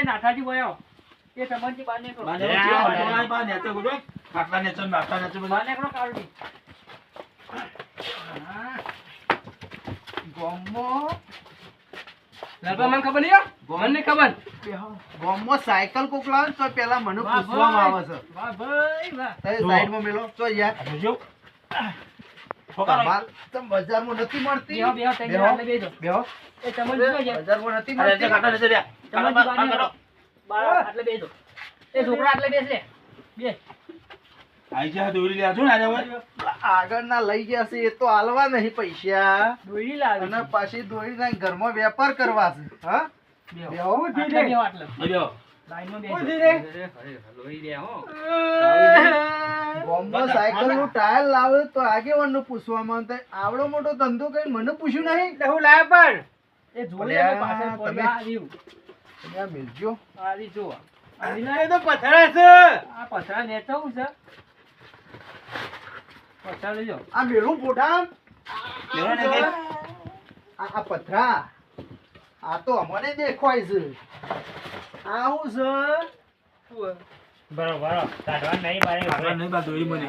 નાઠાજી બોયો એ સંબંધી બાને કરો બાને નેચે ગુડો ખાટલા નેચે નાઠા નેચે બાને કરો કાઢી ગોમો લાલબા મને ખબર નહીં મને ખબર ગોમો સાયકલ કોક લાવે તો પેલા મને પૂછવામાં આવે છે વાહ ભાઈ વાહ તે સાઈડમાં મેલો તો યાર જો તમાર તમ બજારમાં નથી મળતી બેહો બેહો તઈ આટલે બેજો બેહો એ સંબંધી જો બજારમાં નથી અરે મળતી ખાટલા નેચે રહ્યા સંબંધી બાને બાર આટલે બેજો એ છોકરા આટલે બેસ લે બે આઈ જા દોરી લે આજો ને આજે હવે આગળના લઈ ગયા છે એ તો હાલવા નહીં પૈસા દોરી લાવી અને પાછી દોરીના ઘરમાં વેપાર કરવા છે હા બેહો બેહો આટલે બેહો આટલે બેજો લાઈનમાં બેજો ઉભી રે. અરે લોહી દે હો ગોમમાં સાયકલ નું ટાયર લાવે તો આગેવાનનું પૂછવામાં આવે. આવડો મોટો ધંધો કઈ મને પૂછ્યું નહીં હું લાવ પણ એ જોઈ લે અલ્યા, પાછળ તમે- પડી આવ્યું ત્યાં મિલજો આરી જો આરી ના એ તો પથરા છે આ પથરા નેચવું છે પથરા લેજો આ મેલું પોઢા લેવો ને કે આ પથરા આ તો અમને દેખાય છે આ હું છે બરોબર કાઢવા નહીં ખાટલા નહીં બા દોરી મને